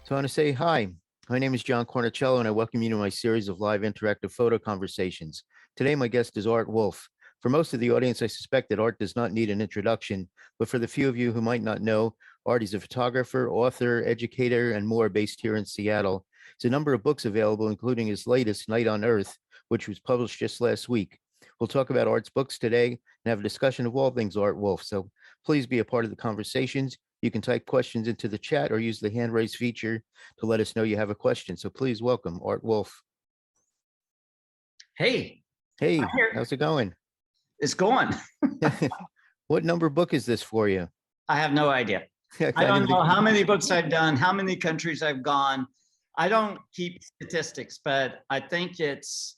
So I want to say hi. My name is John Cornicello, and I welcome you to my series of live interactive photo conversations. Today, my guest is Art Wolfe. For most of the audience, I suspect that Art does not need an introduction, but for the few of you who might not know, Art is a photographer, author, educator, and more based here in Seattle. There's a number of books available, including his latest, Night on Earth, which was published just last week. We'll talk about Art's books today and have a discussion of all things Art Wolfe. So please be a part of the conversations. You can type questions into the chat or use the hand raise feature to let us know you have a question. So please welcome Art Wolfe. Hey, Hey, how's it going? it's going. What number book is this for you? I have no idea. I don't know how many books I've done, how many countries I've gone. I don't keep statistics, but I think it's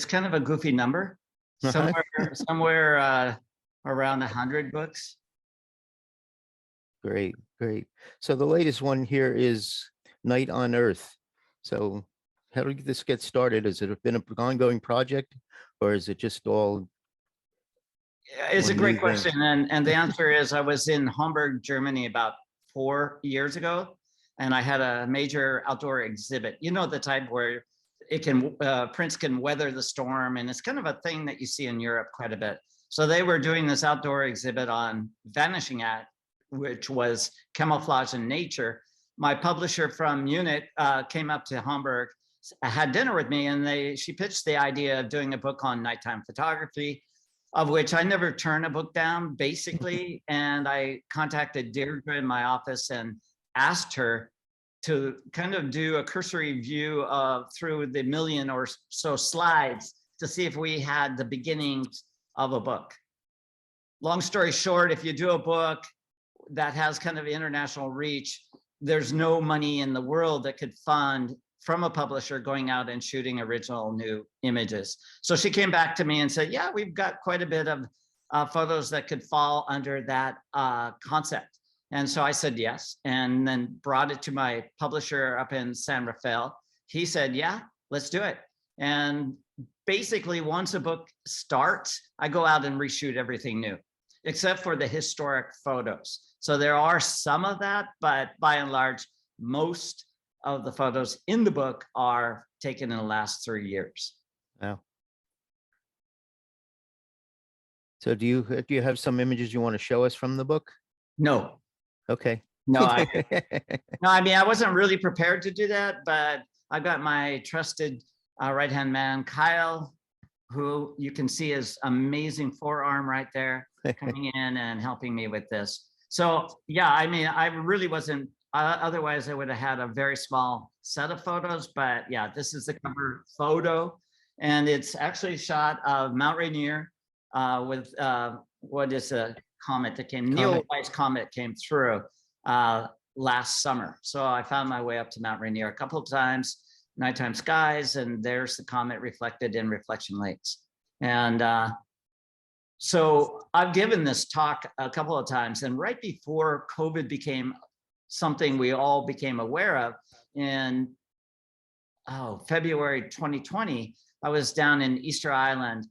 kind of a goofy number. Somewhere around 100 books. Great, great. So the latest one here is Night on Earth. So how did this get started? Has it been an ongoing project, or is it just all? It's a great question, and the answer is I was in Hamburg, Germany about 4 years ago, and I had a major outdoor exhibit. You know, the type where it can prints can weather the storm, and it's kind of a thing that you see in Europe quite a bit. So they were doing this outdoor exhibit on vanishing act, which was camouflage in nature. My publisher from Munich came up to Hamburg, had dinner with me, and she pitched the idea of doing a book on nighttime photography, of which I never turn a book down, basically. And I contacted Deirdre in my office and asked her to kind of do a cursory view of through the million or so slides to see if we had the beginnings of a book. Long story short, if you do a book that has kind of international reach, there's no money in the world that could fund from a publisher going out and shooting original new images. So she came back to me and said, yeah, we've got quite a bit of photos that could fall under that concept. And so I said yes, and then brought it to my publisher up in San Rafael. He said, yeah, let's do it. And basically, once a book starts, I go out and reshoot everything new, except for the historic photos. So there are some of that, but by and large, most of the photos in the book are taken in the last 3 years. Wow. So do you have some images you want to show us from the book? No. Okay. No, I mean, I wasn't really prepared to do that, but I've got my trusted right-hand man, Kyle, who you can see his amazing forearm right there, coming in and helping me with this. So yeah, I mean, I really wasn't, otherwise I would have had a very small set of photos, but yeah, this is the cover photo. And it's actually shot of Mount Rainier with what is a comet that came, Neowise comet came through last summer. So I found my way up to Mount Rainier a couple of times, nighttime skies, and there's the comet reflected in reflection lakes. And so I've given this talk a couple of times, and right before COVID became something we all became aware of in February 2020, I was down in Easter Island.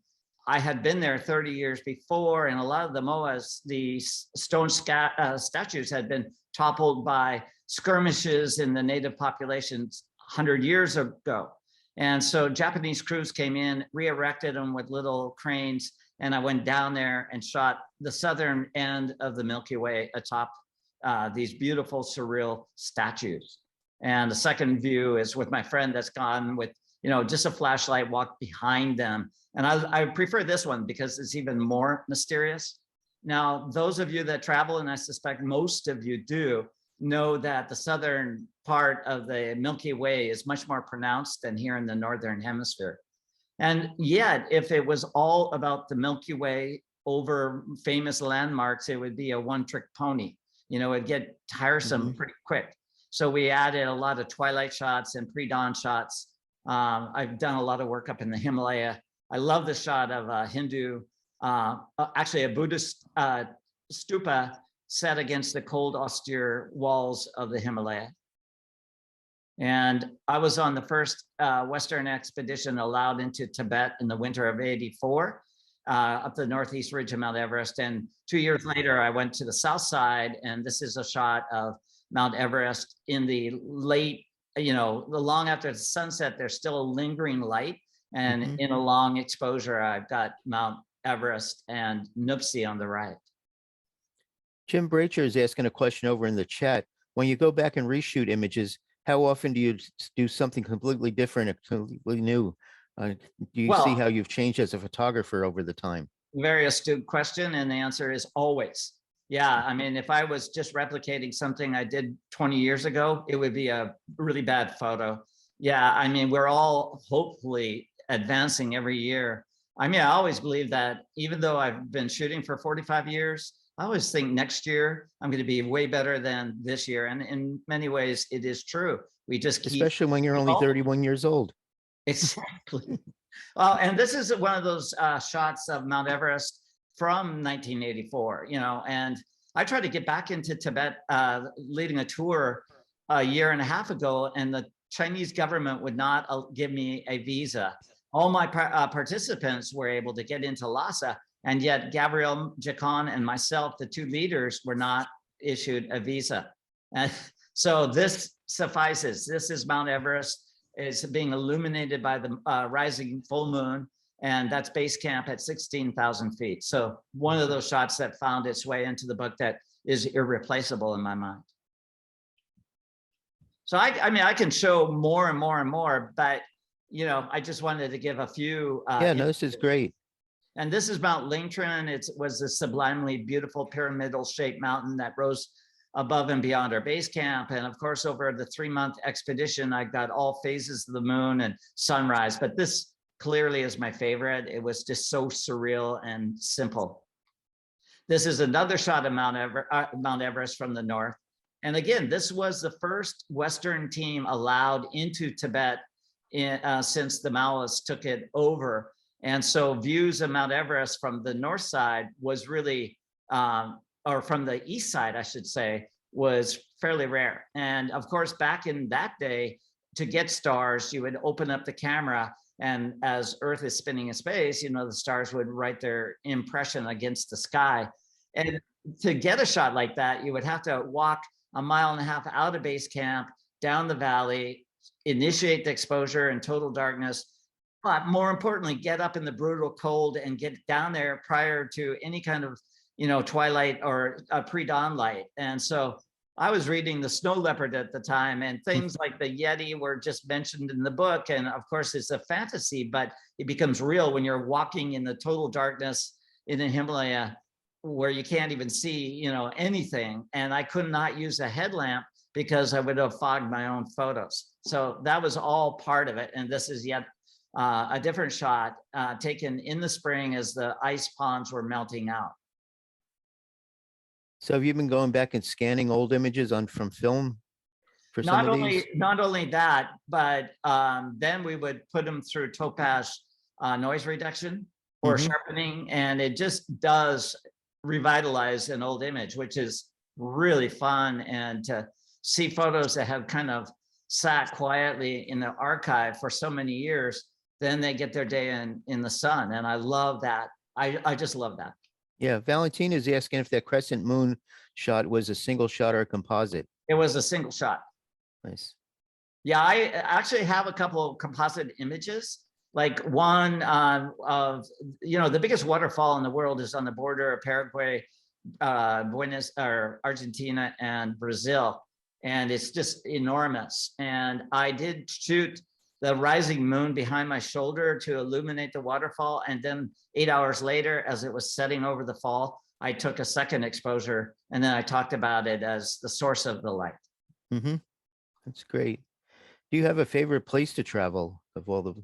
I had been there 30 years before, and a lot of the moas, the stone statues had been toppled by skirmishes in the native populations 100 years ago. And so Japanese crews came in, re-erected them with little cranes, and I went down there and shot the southern end of the Milky Way atop these beautiful, surreal statues. And the second view is with my friend that's gone with, you know, just a flashlight, walk behind them. And I prefer this one because it's even more mysterious. Now, those of you that travel, and I suspect most of you do, know that the southern part of the Milky Way is much more pronounced than here in the Northern Hemisphere. And yet, if it was all about the Milky Way over famous landmarks, it would be a one-trick pony. You know, it'd get tiresome pretty quick. So we added a lot of twilight shots and pre-dawn shots. I've done a lot of work up in the Himalaya. I love the shot of a Hindu, actually a Buddhist stupa set against the cold, austere walls of the Himalaya. And I was on the first Western expedition allowed into Tibet in the winter of '84, up the northeast ridge of Mount Everest. And 2 years later, I went to the south side, and this is a shot of Mount Everest in the late, the long after the sunset, there's still a lingering light. And in a long exposure, I've got Mount Everest and Nuptse on the right. Jim Bracher is asking a question over in the chat. When you go back and reshoot images, how often do you do something completely different, completely new? Do you see how you've changed as a photographer over the time? Very astute question, and the answer is always. Yeah, I mean, if I was just replicating something I did 20 years ago, it would be a really bad photo. Yeah, I mean, we're all hopefully advancing every year. I mean, I always believe that even though I've been shooting for 45 years, I always think next year I'm going to be way better than this year. And in many ways, it is true. We just keep, especially when you're only 31 years old. Exactly. Well, and this is one of those shots of Mount Everest from 1984, and I tried to get back into Tibet leading a tour a year and a half ago, and the Chinese government would not give me a visa. All my participants were able to get into Lhasa, and yet Gabriel Jacon and myself, the two leaders, were not issued a visa. And so this suffices. This is Mount Everest. It's being illuminated by the rising full moon, and that's base camp at 16,000 feet. So one of those shots that found its way into the book that is irreplaceable in my mind. So I mean, I can show more and more and more, but I just wanted to give a few. Yeah, no, this is great. And this is Mount Lingtran. It was a sublimely beautiful pyramidal shaped mountain that rose above and beyond our base camp. And of course, over the 3-month expedition, I got all phases of the moon and sunrise, but this clearly is my favorite. It was just so surreal and simple. This is another shot of Mount Everest from the north. And again, this was the first Western team allowed into Tibet since the Maoists took it over. And so views of Mount Everest from the north side was really, or from the east side, I should say, was fairly rare. And of course, back in that day, to get stars, you would open up the camera, and as Earth is spinning in space, the stars would write their impression against the sky. And to get a shot like that, you would have to walk 1.5 miles out of base camp, down the valley, initiate the exposure in total darkness, but more importantly, get up in the brutal cold and get down there prior to any kind of twilight or a pre-dawn light. And so I was reading The Snow Leopard at the time, and things like the Yeti were just mentioned in the book. And of course, it's a fantasy, but it becomes real when you're walking in the total darkness in the Himalaya, where you can't even see, anything. And I could not use a headlamp because I would have fogged my own photos. So that was all part of it. And this is yet a different shot taken in the spring as the ice ponds were melting out. So have you been going back and scanning old images from film for some of these? Not only that, but then we would put them through topaz noise reduction or sharpening, and it just does revitalize an old image, which is really fun. And to see photos that have kind of sat quietly in the archive for so many years, then they get their day in the sun. And I love that. I just love that. Yeah, Valentina is asking if that crescent moon shot was a single shot or a composite. It was a single shot. Nice. Yeah, I actually have a couple of composite images. Like one of, the biggest waterfall in the world is on the border of Paraguay, Argentina, and Brazil. And it's just enormous. And I did shoot the rising moon behind my shoulder to illuminate the waterfall. And then 8 hours later, as it was setting over the fall, I took a second exposure, and then I talked about it as the source of the light. That's great. Do you have a favorite place to travel of all the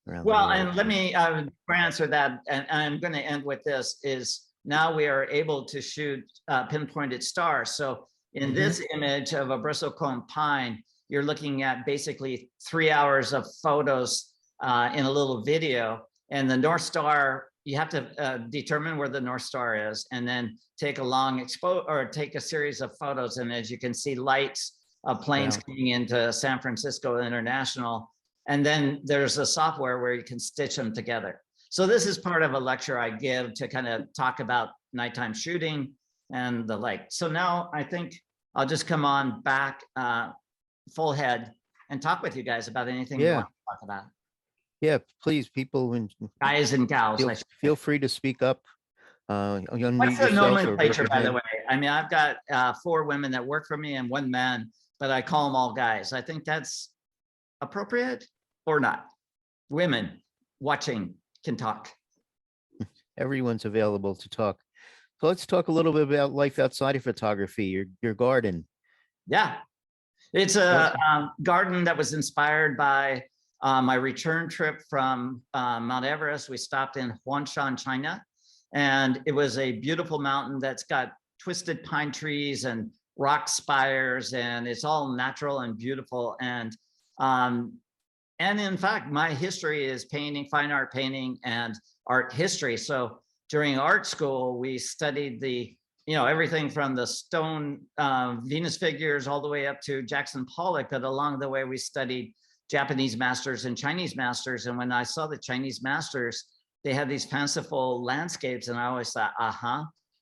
around Well, the world? and let me answer that, and I'm going to end with this, is now we are able to shoot pinpointed stars. So in this image of a bristlecone pine, you're looking at basically 3 hours of photos in a little video. And the North Star, you have to determine where the North Star is, and then take a long take a series of photos. And as you can see, lights of planes coming into San Francisco International. And then there's a software where you can stitch them together. So this is part of a lecture I give to kind of talk about nighttime shooting and the like. So now I think I'll just come on back full head and talk with you guys about anything you Yeah. want to talk about. Yeah, please, people, and Guys and gals. feel free to speak up. Unmute What's the yourself or raise nomenclature, your by the hand. way? I mean, I've got 4 women that work for me and 1 man, but I call them all guys. I think that's appropriate or not. Women watching can talk. Everyone's available to talk. So let's talk a little bit about life outside of photography, your garden. Yeah, it's a garden that was inspired by my return trip from Mount Everest. We stopped in Huangshan, China, and it was a beautiful mountain that's got twisted pine trees and rock spires, and it's all natural and beautiful. And in fact, my history is painting, fine art painting, and art history. So during art school, we studied everything from the stone Venus figures all the way up to Jackson Pollock. But along the way, we studied Japanese masters and Chinese masters. And when I saw the Chinese masters, they had these fanciful landscapes. And I always thought,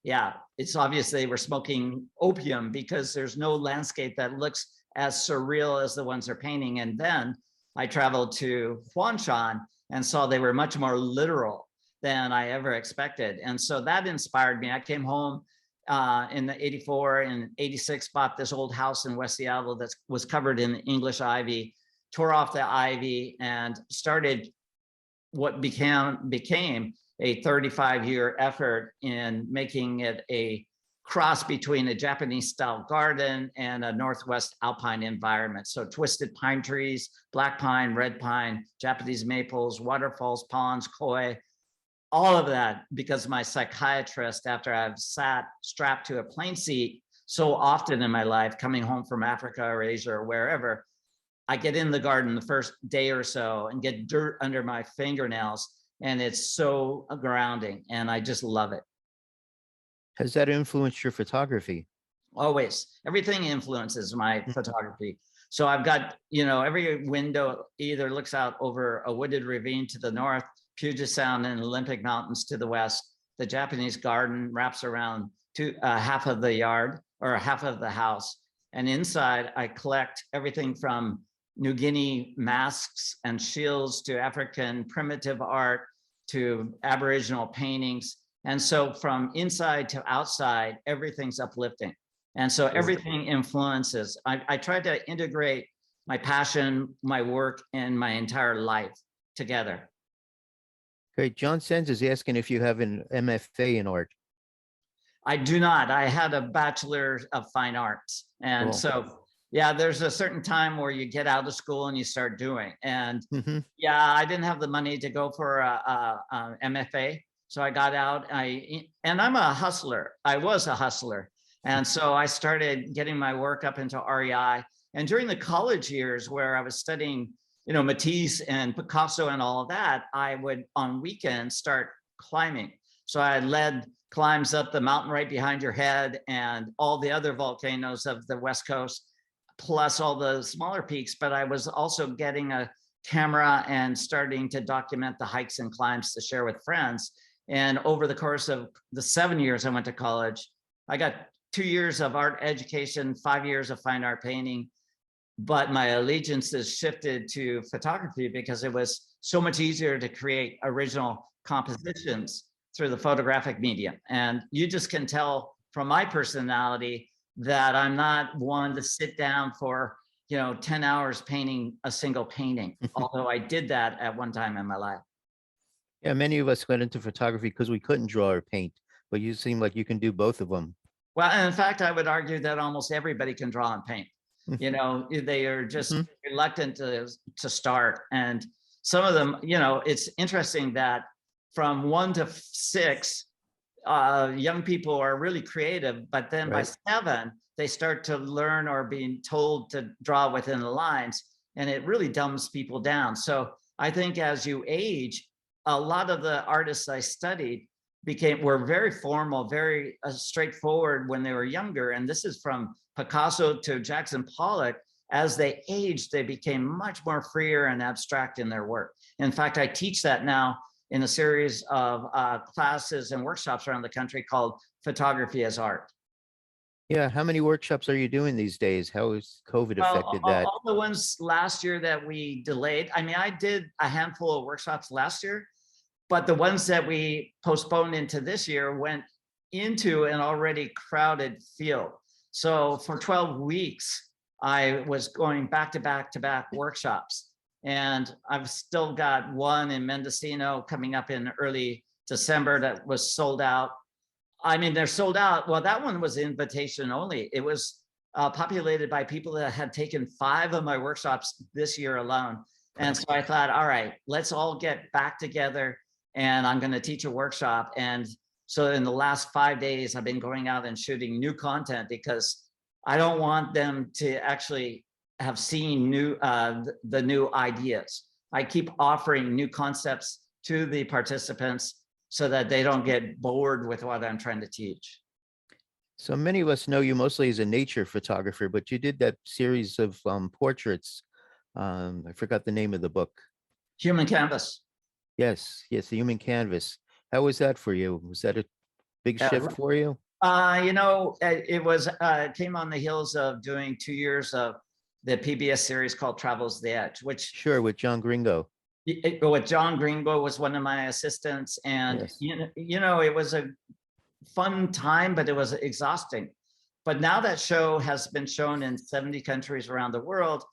yeah, it's obvious they were smoking opium, because there's no landscape that looks as surreal as the ones they're painting. And then I traveled to Huangshan and saw they were much more literal than I ever expected. And so that inspired me. I came home in the 84 and 86, bought this old house in West Seattle that was covered in English ivy, tore off the ivy, and started what became a 35-year effort in making it a cross between a Japanese style garden and a Northwest alpine environment. So twisted pine trees, black pine, red pine, Japanese maples, waterfalls, ponds, koi, all of that, because my psychiatrist, after I've sat strapped to a plane seat so often in my life, coming home from Africa or Asia or wherever, I get in the garden the first day or so and get dirt under my fingernails, and it's so grounding, and I just love it. Has that influenced your photography? Always. Everything influences my photography. So I've got, every window either looks out over a wooded ravine to the north, Puget Sound and Olympic Mountains to the west. The Japanese garden wraps around half of the yard or half of the house. And inside, I collect everything from New Guinea masks and shields to African primitive art to Aboriginal paintings. And so from inside to outside, everything's uplifting. And so everything influences. I try to integrate my passion, my work, and my entire life together. Great. John Sens is asking if you have an MFA in art. I do not. I had a Bachelor of Fine Arts. And Cool. So, yeah, there's a certain time where you get out of school and you start doing. And yeah, I didn't have the money to go for a MFA. So I got out, and I'm a hustler. I was a hustler. And so I started getting my work up into REI. And during the college years where I was studying, Matisse and Picasso and all of that, I would on weekends start climbing. So I led climbs up the mountain right behind your head and all the other volcanoes of the West Coast, plus all the smaller peaks. But I was also getting a camera and starting to document the hikes and climbs to share with friends. And over the course of the 7 years I went to college, I got 2 years of art education, 5 years of fine art painting, but my allegiances shifted to photography because it was so much easier to create original compositions through the photographic medium. And you just can tell from my personality that I'm not one to sit down for 10 hours painting a single painting, although I did that at one time in my life. Yeah, many of us got into photography because we couldn't draw or paint, but you seem like you can do both of them. Well, and in fact, I would argue that almost everybody can draw and paint. They are just reluctant to start. And some of them, it's interesting that from 1 to 6, young people are really creative, but then by 7, they start to learn or being told to draw within the lines, and it really dumbs people down. So I think as you age, a lot of the artists I studied were very formal, very straightforward when they were younger. And this is from Picasso to Jackson Pollock. As they aged, they became much more freer and abstract in their work. In fact, I teach that now in a series of classes and workshops around the country called Photography as Art. Yeah, how many workshops are you doing these days? How has COVID Well, affected that? all the ones last year that we delayed, I mean, I did a handful of workshops last year, but the ones that we postponed into this year went into an already crowded field. So for 12 weeks, I was going back to back to back workshops. And I've still got one in Mendocino coming up in early December that was sold out. I mean, they're sold out. Well, that one was invitation only. It was populated by people that had taken 5 of my workshops this year alone. And so I thought, all right, let's all get back together and I'm going to teach a workshop. And so in the last 5 days, I've been going out and shooting new content because I don't want them to actually have seen the new ideas. I keep offering new concepts to the participants so that they don't get bored with what I'm trying to teach. So many of us know you mostly as a nature photographer, but you did that series of portraits. I forgot the name of the book. Human canvas. Yes, yes, the human canvas. How was that for you? Was that a big shift for you? You know, it was came on the heels of doing 2 years of the PBS series called Travels the Edge, which Sure, with John Gringo. with John Gringo was one of my assistants, and Yes. you know, it was a fun time, but it was exhausting. But now that show has been shown in 70 countries around the world,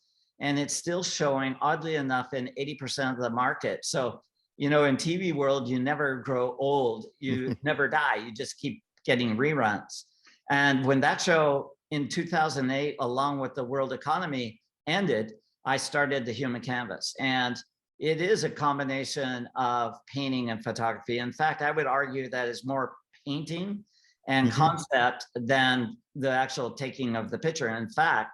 and it's still showing, oddly enough, in 80% of the market. So, you know, in TV world, you never grow old, you never die, you just keep getting reruns. And when that show in 2008, along with the world economy ended, I started the Human Canvas. And it is a combination of painting and photography. In fact, I would argue that it's more painting and concept than the actual taking of the picture. In fact,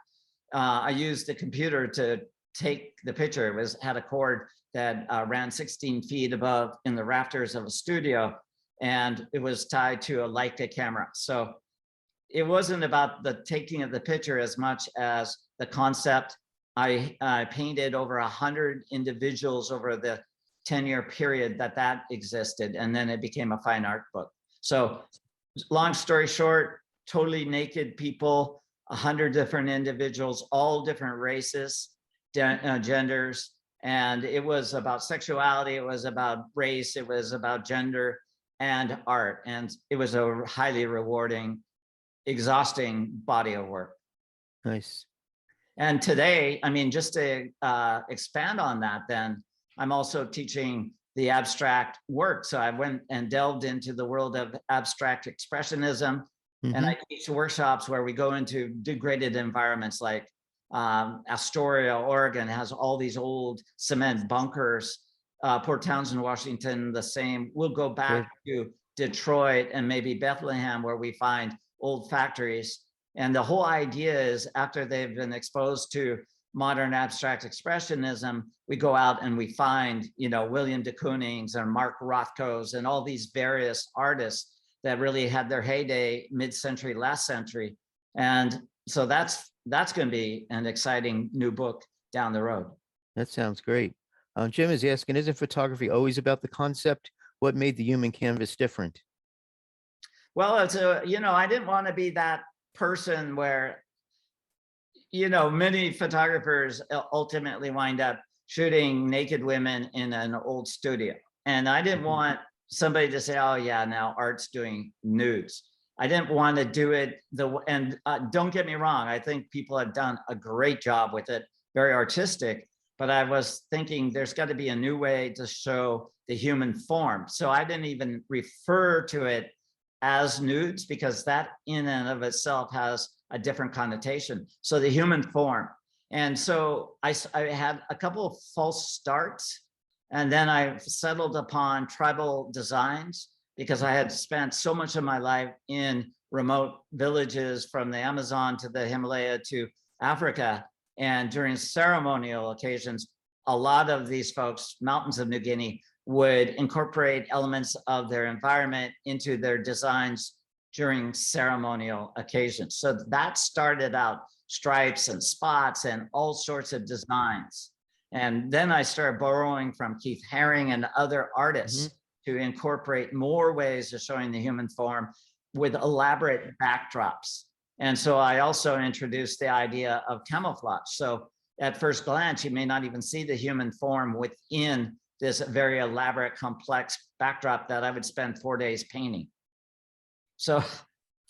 I used the computer to take the picture. It had a cord that ran 16 feet above in the rafters of a studio, and it was tied to a Leica camera. So it wasn't about the taking of the picture as much as the concept. I painted over 100 individuals over the 10-year period that existed, and then it became a fine art book. So long story short, totally naked people, 100 different individuals, all different races, genders. And it was about sexuality, it was about race, it was about gender and art. And it was a highly rewarding, exhausting body of work. Nice. And today, I mean, just to expand on that, then I'm also teaching the abstract work. So I went and delved into the world of abstract expressionism. And I teach workshops where we go into degraded environments like Astoria, Oregon has all these old cement bunkers. Port Townsend, Washington, the same. We'll go back to Detroit and maybe Bethlehem, where we find old factories. And the whole idea is after they've been exposed to modern abstract expressionism, we go out and we find, you know, William de Kooning's and Mark Rothko's and all these various artists that really had their heyday mid-century, last century. And so that's going to be an exciting new book down the road. That sounds great. Jim is asking, isn't photography always about the concept? What made the human canvas different? Well, it's you know, I didn't want to be that person where, you know, many photographers ultimately wind up shooting naked women in an old studio. And I didn't want somebody to say, oh yeah, now Art's doing nudes. I didn't want to do it and don't get me wrong, I think people have done a great job with it, very artistic, but I was thinking there's got to be a new way to show the human form. So I didn't even refer to it as nudes because that in and of itself has a different connotation. So the human form. And so I had a couple of false starts, and then I settled upon tribal designs because I had spent so much of my life in remote villages from the Amazon to the Himalaya to Africa. And during ceremonial occasions, a lot of these folks, mountains of New Guinea, would incorporate elements of their environment into their designs during ceremonial occasions. So that started out stripes and spots and all sorts of designs. And then I started borrowing from Keith Haring and other artists to incorporate more ways of showing the human form with elaborate backdrops. And so I also introduced the idea of camouflage. So at first glance, you may not even see the human form within this very elaborate, complex backdrop that I would spend 4 days painting. So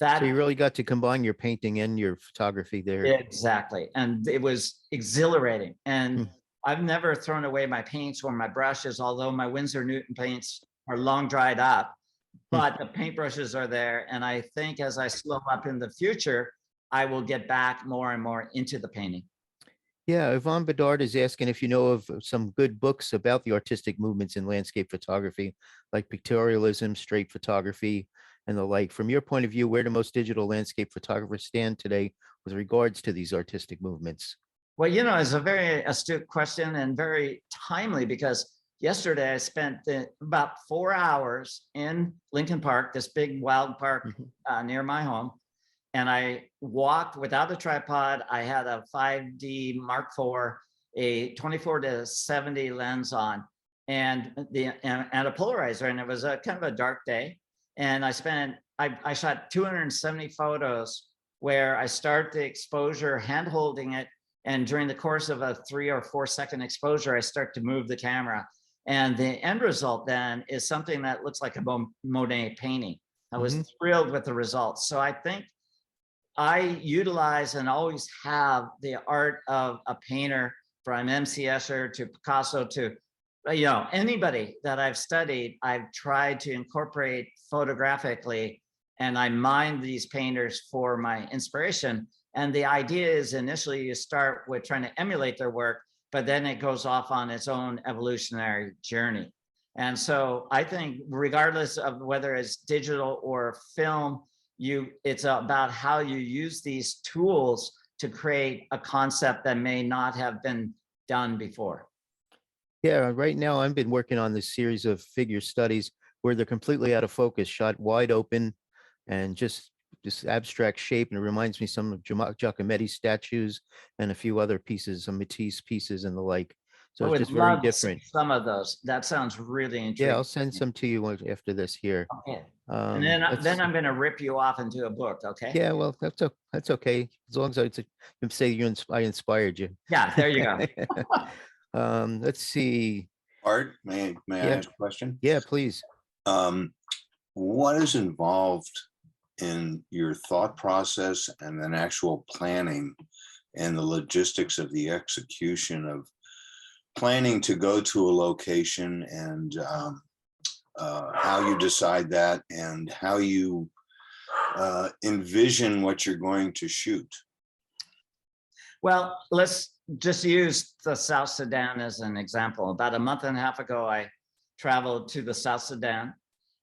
that So you really got to combine your painting and your photography there. exactly. And it was exhilarating. And Hmm. I've never thrown away my paints or my brushes, although my Winsor Newton paints are long dried up, but the paintbrushes are there. And I think as I slow up in the future, I will get back more and more into the painting. Yeah, Yvonne Bedard is asking if you know of some good books about the artistic movements in landscape photography, like pictorialism, straight photography, and the like. From your point of view, where do most digital landscape photographers stand today with regards to these artistic movements? Well, it's a very astute question and very timely, because yesterday I spent about 4 hours in Lincoln Park, this big wild park Mhm. near my home. And I walked without a tripod. I had a 5D Mark IV, a 24-70 lens on, and a polarizer, and it was a kind of a dark day. And I shot 270 photos where I start the exposure hand holding it, and during the course of a 3 or 4 second exposure, I start to move the camera. And the end result then is something that looks like a Monet painting. I was Mhm. thrilled with the results. So I think I utilize and always have the art of a painter, from M.C. Escher to Picasso to anybody that I've studied. I've tried to incorporate photographically, and I mine these painters for my inspiration. And the idea is, initially you start with trying to emulate their work, but then it goes off on its own evolutionary journey. And so I think regardless of whether it's digital or film, it's about how you use these tools to create a concept that may not have been done before. Yeah, right now I've been working on this series of figure studies where they're completely out of focus, shot wide open, and just this abstract shape. And it reminds me some of Giacometti's statues and a few other pieces, some Matisse pieces and the like. So I it's would just very love to see different. some of those. That sounds really Yeah, intriguing. I'll send some to you after this here. Okay. And then Let's, I'm going to rip you off into a book. Okay. yeah, well, that's okay. As long as you say I inspired you. Yeah, there you go. Let's see. Art, may I Yeah, ask a question? yeah, please. Um, what is involved in your thought process and then actual planning and the logistics of the execution of planning to go to a location, and how you decide that and how you envision what you're going to shoot? Well, let's just use the South Sudan as an example. About a month and a half ago, I traveled to the South Sudan.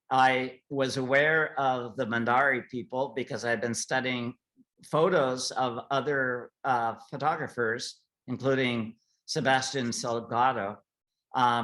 I was aware of the Mandari people because I'd been studying photos of other photographers, including Sebastian Salgado.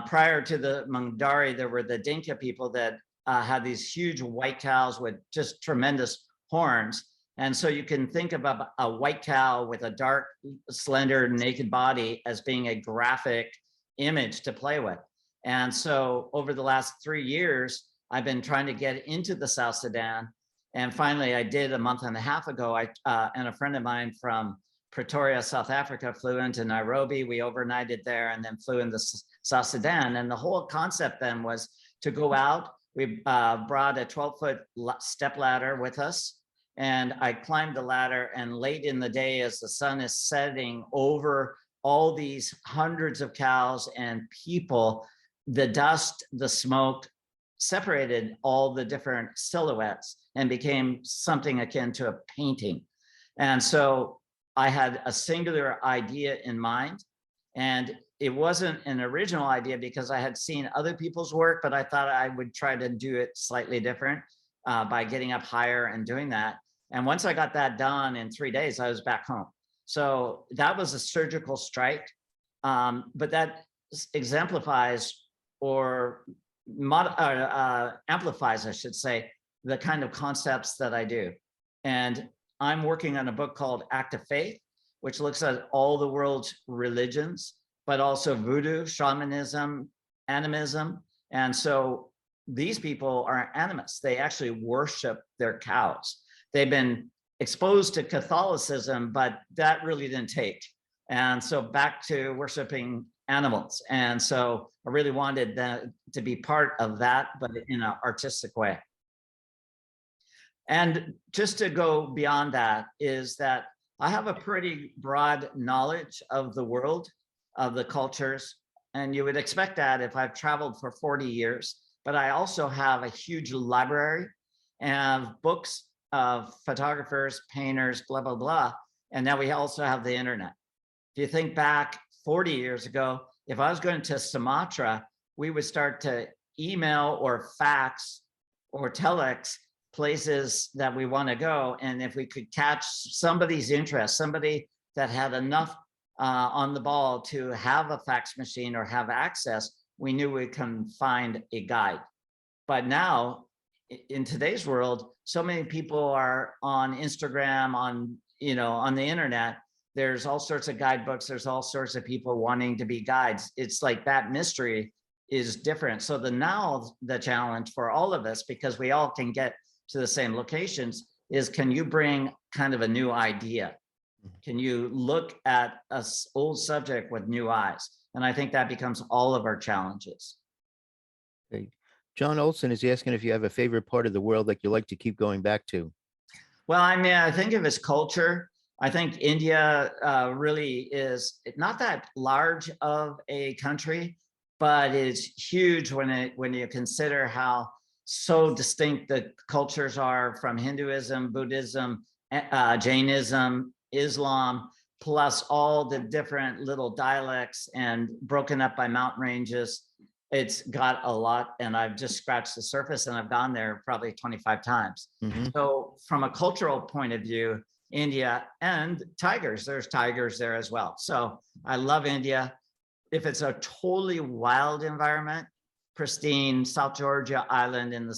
Prior to the Mandari, there were the Dinka people that had these huge white cows with just tremendous horns. And so you can think of a white cow with a dark, slender, naked body as being a graphic image to play with. And so over the last 3 years, I've been trying to get into the South Sudan. And finally, I did a month and a half ago. And a friend of mine from Pretoria, South Africa, flew into Nairobi. We overnighted there and then flew into South Sudan. And the whole concept then was to go out. We brought a 12-foot step ladder with us. And I climbed the ladder, and late in the day, as the sun is setting over all these hundreds of cows and people, the dust, the smoke separated all the different silhouettes and became something akin to a painting. And so I had a singular idea in mind, and it wasn't an original idea because I had seen other people's work, but I thought I would try to do it slightly different by getting up higher and doing that. And once I got that done in 3 days, I was back home. So that was a surgical strike. But that exemplifies or amplifies, I should say, the kind of concepts that I do. And I'm working on a book called Act of Faith, which looks at all the world's religions, but also voodoo, shamanism, animism. And so these people are animists. They actually worship their cows. They've been exposed to Catholicism, but that really didn't take. And so back to worshiping animals. And so I really wanted that to be part of that, but in an artistic way. And just to go beyond that is that I have a pretty broad knowledge of the world, of the cultures. And you would expect that if I've traveled for 40 years, but I also have a huge library and books of photographers, painters, blah, blah, blah. And now we also have the internet. If you think back 40 years ago, if I was going to Sumatra, we would start to email or fax or telex places that we want to go. And if we could catch somebody's interest, somebody that had enough on the ball to have a fax machine or have access, we knew we can find a guide. But now in today's world, so many people are on Instagram, on the internet. There's all sorts of guidebooks. There's all sorts of people wanting to be guides. It's like that mystery is different. So the challenge for all of us, because we all can get to the same locations, is can you bring kind of a new idea? Can you look at an old subject with new eyes? And I think that becomes all of our challenges. Okay. John Olson is asking if you have a favorite part of the world that you like to keep going back to. Well, I mean, I think of its culture. I think India really is not that large of a country, but it's huge when you consider how so distinct the cultures are from Hinduism, Buddhism, Jainism, Islam, plus all the different little dialects and broken up by mountain ranges. It's got a lot, and I've just scratched the surface, and I've gone there probably 25 times. So from a cultural point of view, India, and tigers, there's tigers there as well. So I love India. If it's a totally wild environment, pristine South Georgia Island in the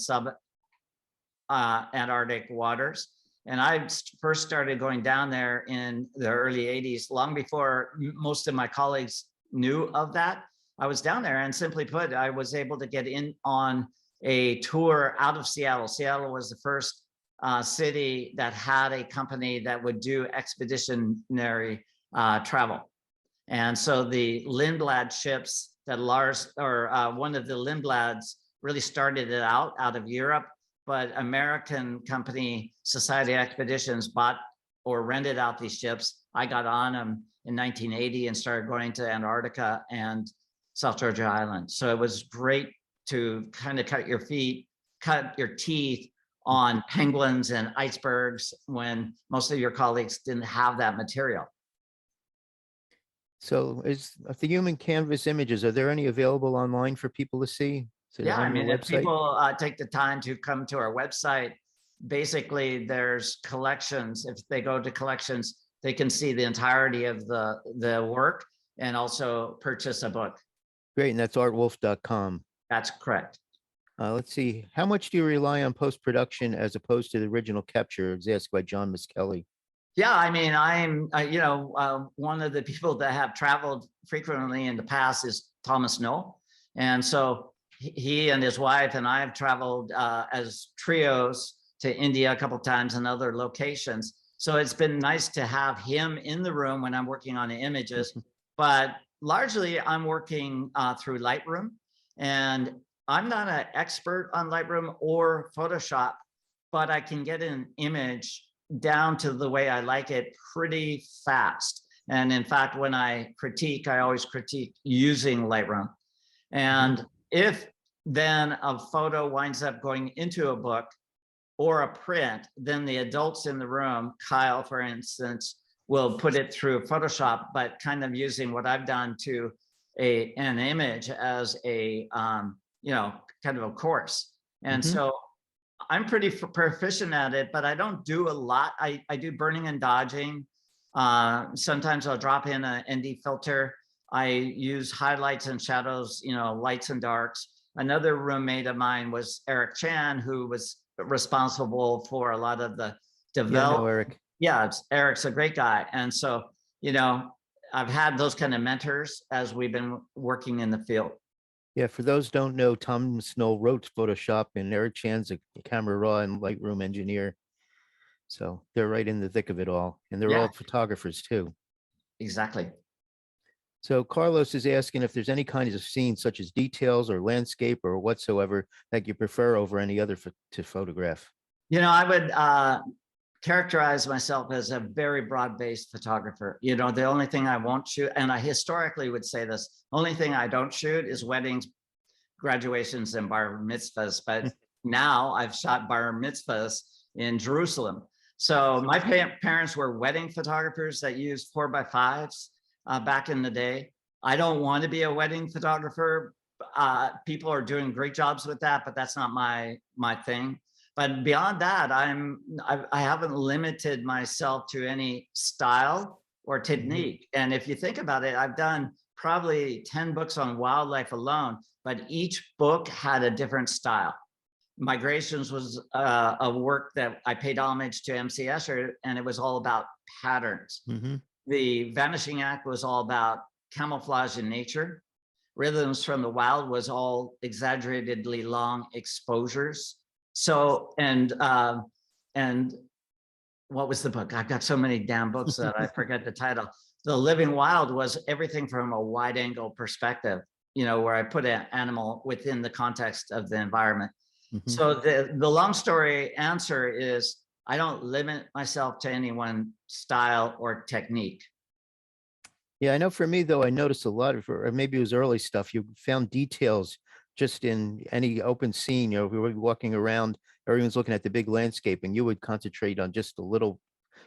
sub-Antarctic waters. And I first started going down there in the early 80s, long before most of my colleagues knew of that. I was down there, and simply put, I was able to get in on a tour out of Seattle. Seattle was the first city that had a company that would do expeditionary travel. And so the Lindblad ships that one of the Lindblads really started it out of Europe, but American company Society Expeditions bought or rented out these ships. I got on them in 1980 and started going to Antarctica and South Georgia Island. So it was great to kind of cut your teeth on penguins and icebergs when most of your colleagues didn't have that material. So of the human canvas images, are there any available online for people to see? Yeah, I mean, if people take the time to come to our website, basically there's collections. If they go to collections, they can see the entirety of the work and also purchase a book. Great, and that's artwolfe.com. That's correct. Let's see, how much do you rely on post-production as opposed to the original capture? It's asked by John Miskelly. Yeah, I mean, I'm, one of the people that have traveled frequently in the past is Thomas Knoll. And so he and his wife and I have traveled as trios to India a couple of times and other locations. So it's been nice to have him in the room when I'm working on the images, but largely I'm working through Lightroom, and I'm not an expert on Lightroom or Photoshop, but I can get an image down to the way I like it pretty fast. And in fact, when I critique, I always critique using Lightroom. And if then a photo winds up going into a book or a print, then the adults in the room, Kyle, for instance, will put it through Photoshop, but kind of using what I've done to an image as a, kind of a course. And so I'm pretty proficient at it, but I don't do a lot. I do burning and dodging. Sometimes I'll drop in an ND filter. I use highlights and shadows, lights and darks. Another roommate of mine was Eric Chan, who was responsible for a lot of the development. Eric. Yeah, Eric's a great guy. And so, I've had those kind of mentors as we've been working in the field. Yeah, for those who don't know, Tom Snow wrote Photoshop, and Eric Chan's a camera raw and Lightroom engineer. So they're right in the thick of it all, and they're Yeah, all photographers too. exactly. So Carlos is asking if there's any kinds of scenes such as details or landscape or whatsoever that you prefer over any other to photograph. You know, I would characterize myself as a very broad-based photographer. You know, the only thing I won't shoot, and I historically would say this, only thing I don't shoot is weddings, graduations, and bar mitzvahs. But now I've shot bar mitzvahs in Jerusalem. So my parents were wedding photographers that used 4x5s back in the day. I don't want to be a wedding photographer. People are doing great jobs with that, but that's not my thing. But beyond that, I haven't limited myself to any style or technique. And if you think about it, I've done probably 10 books on wildlife alone, but each book had a different style. Migrations was a work that I paid homage to MC Escher, and it was all about patterns. Mm-hmm. The Vanishing Act was all about camouflage in nature. Rhythms from the Wild was all exaggeratedly long exposures. So, and what was the book? I've got so many damn books that I forget the title. The Living Wild was everything from a wide angle perspective, you know, where I put an animal within the context of the environment. Mm-hmm. So the long story answer is I don't limit myself to any one style or technique. Yeah, I know for me though, I noticed a lot of, or maybe it was early stuff. You found details just in any open scene. You know, we were walking around, everyone's looking at the big landscape, and you would concentrate on just a little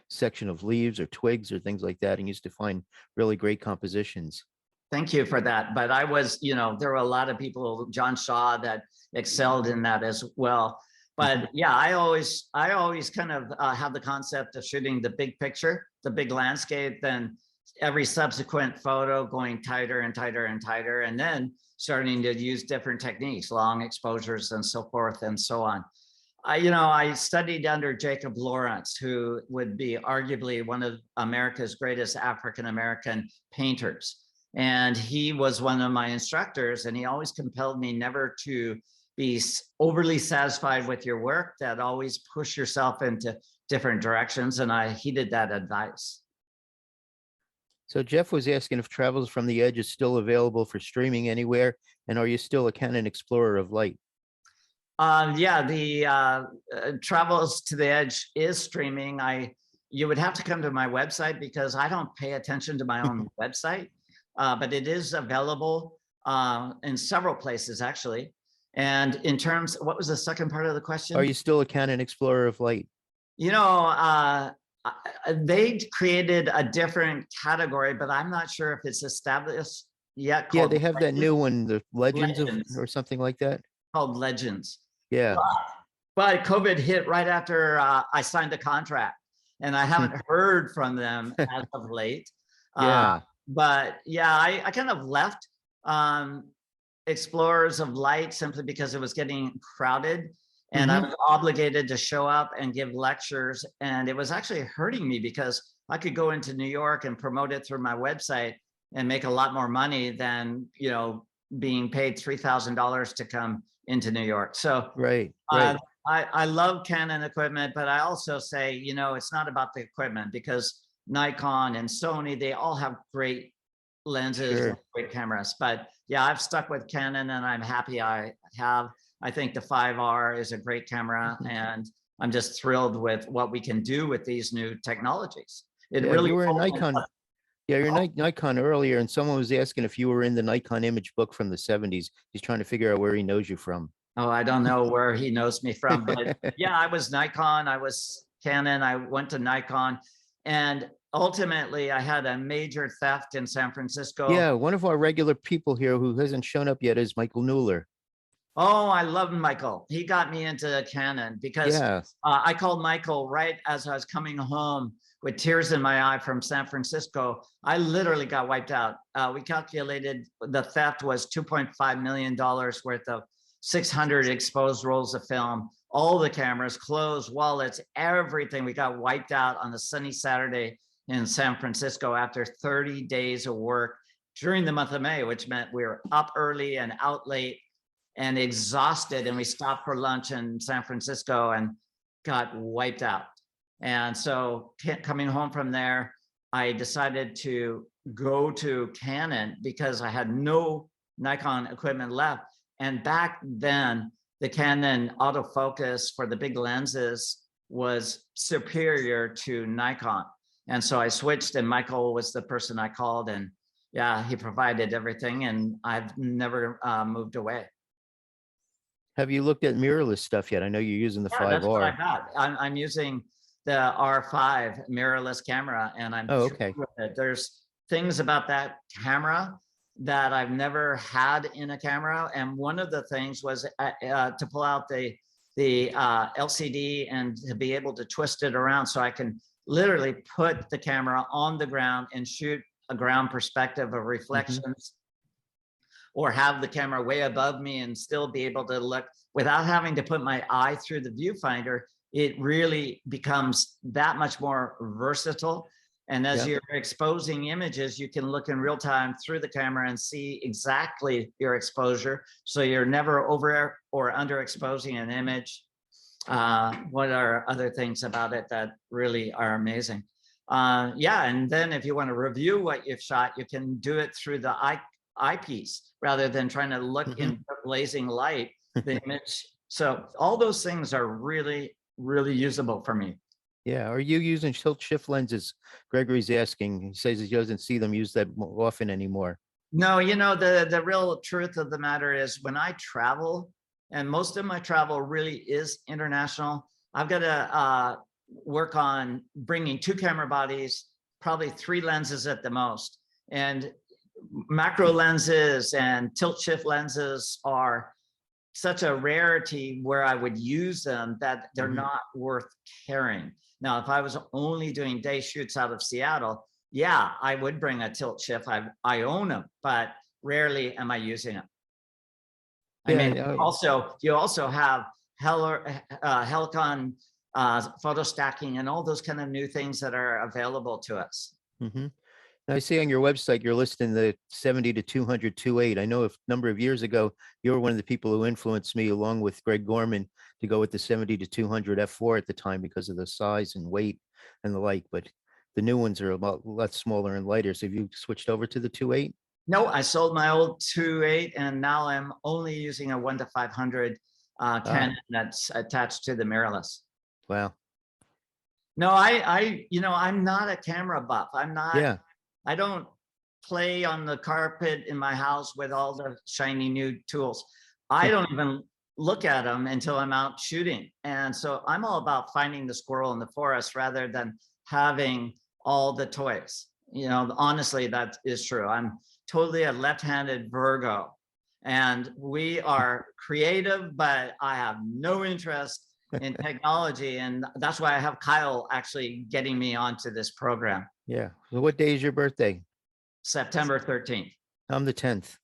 section of leaves or twigs or things like that, and used to find really great compositions. Thank you for that. But I was, you know, there were a lot of people, John Shaw, that excelled in that as well. But yeah, I always kind of have the concept of shooting the big picture, the big landscape, then every subsequent photo going tighter and tighter and tighter, and then starting to use different techniques, long exposures and so forth and so on. I studied under Jacob Lawrence, who would be arguably one of America's greatest African-American painters. And he was one of my instructors, and he always compelled me never to be overly satisfied with your work, that always push yourself into different directions. And I heeded that advice. So Jeff was asking if Travels from the Edge is still available for streaming anywhere, and are you still a Canon Explorer of Light? Yeah, the Travels to the Edge is streaming. You would have to come to my website because I don't pay attention to my own website, but it is available in several places actually. And in terms, what was the second part of the question? Are you still a Canon Explorer of Light? You know, they created a different category, but I'm not sure if it's established yet. Yeah, they have that new one, the Legends Legends. or something like that. Called Legends. Yeah. But COVID hit right after I signed the contract, and I haven't heard from them as of late. Yeah. But yeah, I kind of left Explorers of Light simply because it was getting crowded, and I was obligated to show up and give lectures, and it was actually hurting me because I could go into New York and promote it through my website and make a lot more money than, you know, being paid $3,000 to come into New York. So Right. I love Canon equipment, but I also say, you know, it's not about the equipment, because Nikon and Sony, they all have great lenses, Sure. and great cameras. But yeah, I've stuck with Canon, and I'm happy I have. I think the 5R is a great camera, and I'm just thrilled with what we can do with these new technologies. It Yeah, really you were in opens Nikon. up. Yeah, you're Nikon earlier, and someone was asking if you were in the Nikon image book from the 70s. He's trying to figure out where he knows you from. Oh, I don't know where he knows me from, but yeah, I was Nikon, I was Canon, I went to Nikon, and ultimately I had a major theft in San Francisco. Yeah, one of our regular people here who hasn't shown up yet is Michael Newler. Oh, I love Michael. He got me into Canon because Yeah. I called Michael right as I was coming home with tears in my eye from San Francisco. I literally got wiped out. We calculated the theft was $2.5 million worth of 600 exposed rolls of film, all the cameras, clothes, wallets, everything. We got wiped out on a sunny Saturday in San Francisco after 30 days of work during the month of May, which meant we were up early and out late and exhausted. And we stopped for lunch in San Francisco and got wiped out. And so coming home from there, I decided to go to Canon because I had no Nikon equipment left. And back then, the Canon autofocus for the big lenses was superior to Nikon. And so I switched, and Michael was the person I called, and yeah, he provided everything, and I've never moved away. Have you looked at mirrorless stuff yet? I know you're using the Yeah, that's what I 5R. got. I'm using the R5 mirrorless camera, and I'm Oh, thrilled okay. with it. There's things about that camera that I've never had in a camera, and one of the things was to pull out the LCD and to be able to twist it around so I can literally put the camera on the ground and shoot a ground perspective of reflections, or have the camera way above me and still be able to look without having to put my eye through the viewfinder. It really becomes that much more versatile. And as you're exposing images, you can look in real time through the camera and see exactly your exposure. So you're never over or underexposing an image. What are other things about it that really are amazing? Yeah, and then if you want to review what you've shot, you can do it through the eyepiece rather than trying to look in blazing light, the image. So all those things are really, really usable for me. Yeah. Are you using Shieldshift lenses? Gregory's asking. He says he doesn't see them used that often anymore. No, you know, the real truth of the matter is when I travel, and most of my travel really is international, I've got to work on bringing 2 camera bodies, probably 3 lenses at the most. And macro lenses and tilt shift lenses are such a rarity where I would use them that they're not worth carrying. Now, if I was only doing day shoots out of Seattle, yeah, I would bring a tilt shift. I own them, but rarely am I using them. I mean, you also have Helicon photo stacking and all those kind of new things that are available to us. I see on your website, you're listing the 70 to 200 2.8. I know a number of years ago, you were one of the people who influenced me along with Greg Gorman to go with the 70 to 200 f4 at the time because of the size and weight and the like, but the new ones are a lot smaller and lighter. So have you switched over to the 2.8? No, I sold my old 2.8 and now I'm only using a 1-500 Canon that's attached to the mirrorless. Wow. No, I'm not a camera buff. I'm not. I don't play on the carpet in my house with all the shiny new tools. I don't even look at them until I'm out shooting. And so I'm all about finding the squirrel in the forest rather than having all the toys. You know, honestly, that is true. I'm totally a left-handed Virgo, and we are creative, but I have no interest in technology. And that's why I have Kyle actually getting me onto this program. Yeah. So what day is your birthday? September 13th. I'm the 10th.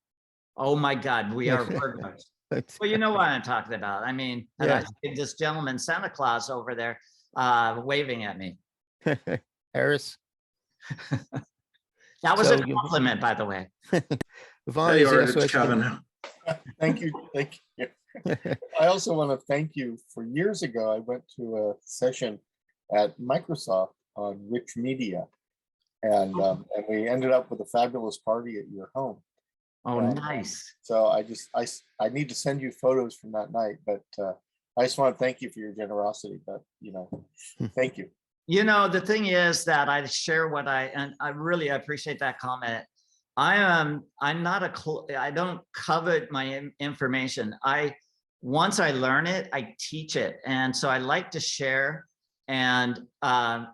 Oh my God, we are Virgos. Well, you know what I'm talking about. I mean, and I see this gentleman, Santa Claus over there waving at me. Harris. That was a compliment, by the way. Hey, Art, it's Kevin. Thank you. Thank you. I also want to thank you. For years ago, I went to a session at Microsoft on rich media, and we ended up with a fabulous party at your home. Oh, nice. So I need to send you photos from that night, but I just want to thank you for your generosity. But thank you. You know, the thing is that I share and I really appreciate that comment. I'm not I don't covet my information. Once I learn it, I teach it. And so I like to share and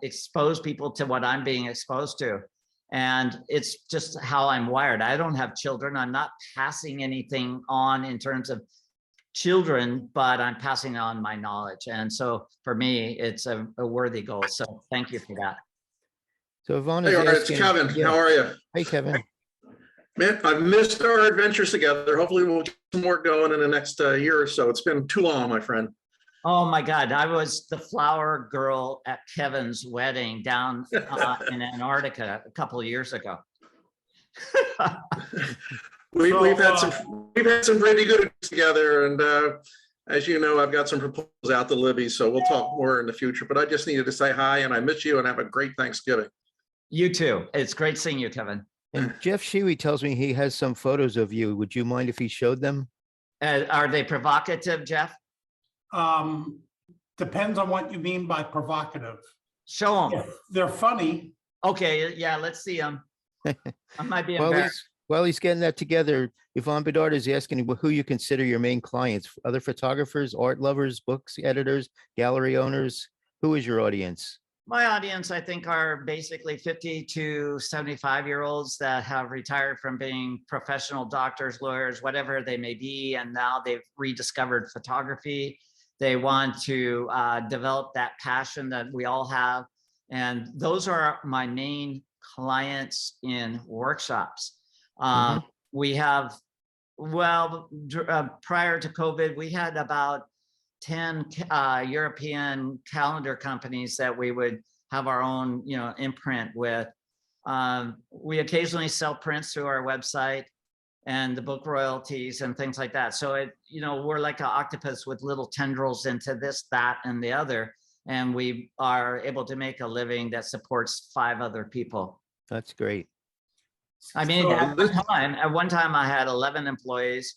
expose people to what I'm being exposed to. And it's just how I'm wired. I don't have children. I'm not passing anything on in terms of children, but I'm passing on my knowledge. And so for me, it's a worthy goal. So thank you for that. So Yvonne Hey, Art, it's Kevin. How are you? Hey, Kevin. Man, I've missed our adventures together. Hopefully we'll get some more going in the next year or so. It's been too long, my friend. Oh my God, I was the flower girl at Kevin's wedding down in Antarctica a couple of years ago. We've had some pretty good together, and as you know, I've got some proposals out to Libby, so we'll talk more in the future. But I just needed to say hi, and I miss you, and have a great Thanksgiving. You too. It's great seeing you, Kevin. And Jeff Shewy tells me he has some photos of you. Would you mind if he showed them? Are they provocative, Jeff? Depends on what you mean by provocative. Show them. If they're funny, Okay, yeah, let's see them. I might be While embarrassed. he's getting that together, Yvonne Bedard is asking who you consider your main clients, other photographers, art lovers, books editors, gallery owners. Who is your audience? My audience, I think, are basically 50 to 75-year-olds that have retired from being professional doctors, lawyers, whatever they may be, and now they've rediscovered photography. They want to develop that passion that we all have. And those are my main clients in workshops. We have, well, prior to COVID, we had about 10 European calendar companies that we would have our own, imprint with. We occasionally sell prints through our website and the book royalties and things like that. So we're like an octopus with little tendrils into this, that, and the other. And we are able to make a living that supports 5 other people. That's great. I mean, So at one time I had 11 employees,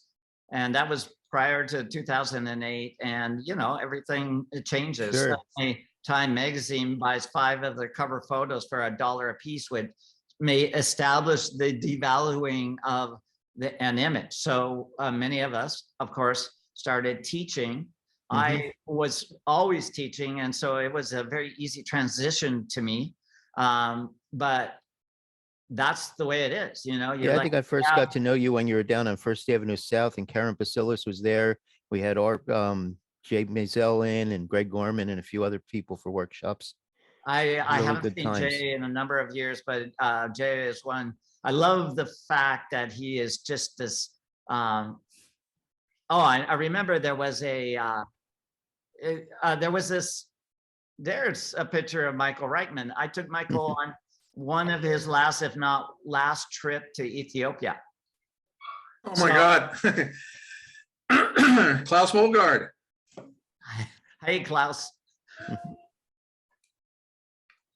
and that was prior to 2008. And, everything changes. Sure. Suddenly, Time magazine buys 5 of their cover photos for $1 a piece, which may establish the devaluing of an image. So many of us, of course, started teaching. I was always teaching, and so it was a very easy transition to me. But that's the way it is, Yeah, I think I first got to know you when you were down on First Avenue South, and Karen Basilis was there. We had Art, Jay Mazel in, and Greg Gorman, and a few other people for workshops. I Really haven't good seen times. Jay in a number of years, but Jay is one. I love the fact that he is just this. I remember there was there's a picture of Michael Reichman. I took Michael on one of his last, if not last, trip to Ethiopia. Oh my God. Klaus Molgard. Hey, Klaus.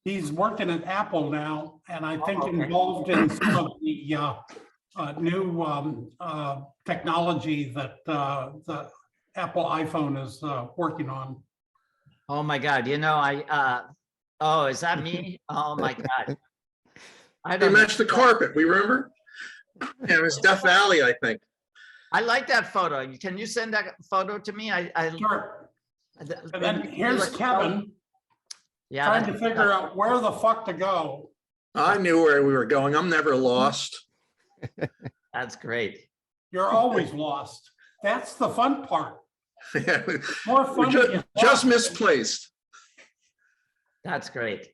he's working at Apple now, and I think okay. involved in some of the new technology that the Apple iPhone is working on. Oh my God. Oh, is that me? Oh my God. I They don't know. matched the carpet, we remember? Yeah, it was Death Valley, I think. I like that photo. Can you send that photo to me? Sure. And then here's Kevin Yeah, trying to figure out where the fuck to go. I knew where we were going. I'm never lost. that's great. You're always lost. That's the fun part. Yeah, More we're fun. to get just lost. misplaced. That's great.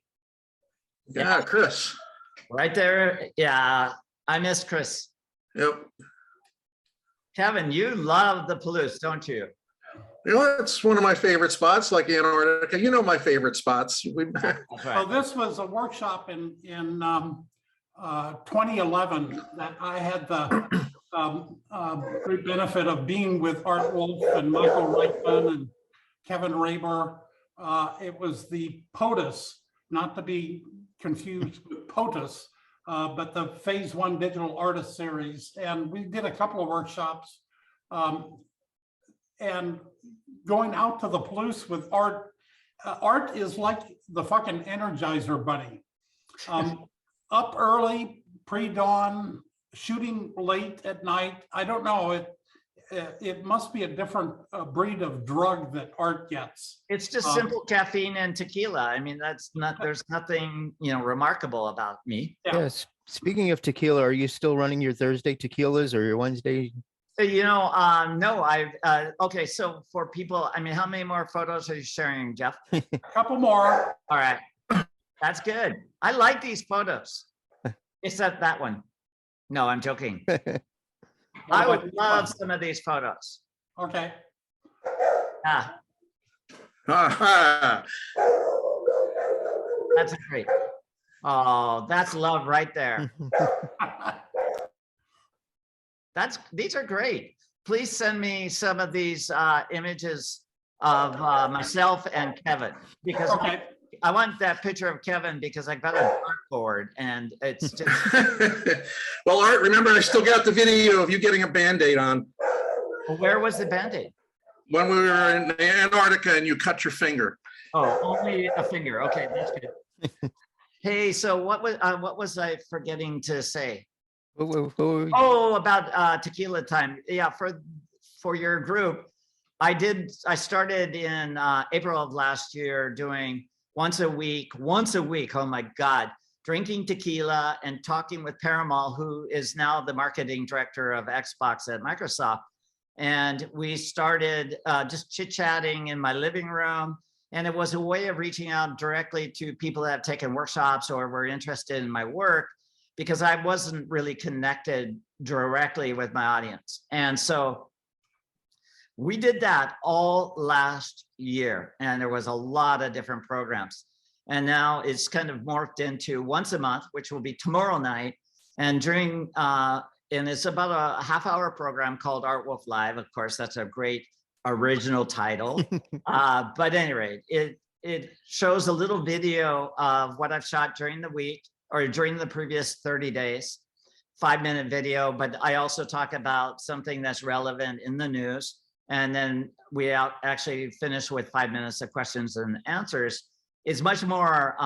Yeah, Chris. Right there. Yeah, I miss Chris. Yep. Kevin, you love the Palouse, don't you? You know, it's one of my favorite spots, like Antarctica. You know my favorite spots. That's So right. this was a workshop in 2011 that I had the great benefit of being with Art Wolfe and Michael Reichman and Kevin Raber. It was the POTUS, not to be confused with POTUS, but the Phase 1 Digital Artist Series. And we did a couple of workshops. And going out to the Palouse with Art, Art is like the fucking Energizer Bunny. Up early, pre-dawn, shooting late at night. I don't know, it must be a different breed of drug that Art gets. It's just simple caffeine and tequila. I mean, there's nothing, remarkable about me. Yeah. Yes. Speaking of tequila, are you still running your Thursday tequilas or your Wednesday? No, okay. So for people, I mean, how many more photos are you sharing, Jeff? A couple more. All right. That's good. I like these photos. Except that one. No, I'm joking. I would love some of these photos. Okay. Ah, Ha that's great. Oh, that's love right there. These are great. please send me some of these images of myself and Kevin, because Okay. I want that picture of Kevin because I got a dartboard and it's just. Well, Art, remember, I still got the video of you getting a Band-Aid on Where was the Band-Aid? when we were in Antarctica and you cut your finger. Oh, only a finger. Okay, that's good. Hey, so what was I forgetting to say? Oh, about Tequila Time. Yeah, for your group, I started in April of last year doing once a week, oh my God, drinking tequila and talking with Parimal, who is now the marketing director of Xbox at Microsoft. And we started just chit-chatting in my living room. And it was a way of reaching out directly to people that have taken workshops or were interested in my work, because I wasn't really connected directly with my audience. And so we did that all last year, and there was a lot of different programs. And now it's kind of morphed into once a month, which will be tomorrow night. And and it's about a half-hour program called Art Wolfe Live. Of course, that's a great original title. But at any rate, it shows a little video of what I've shot during the week or during the previous 30 days, 5-minute video. But I also talk about something that's relevant in the news. And then we actually finish with 5 minutes of questions and answers. It's much more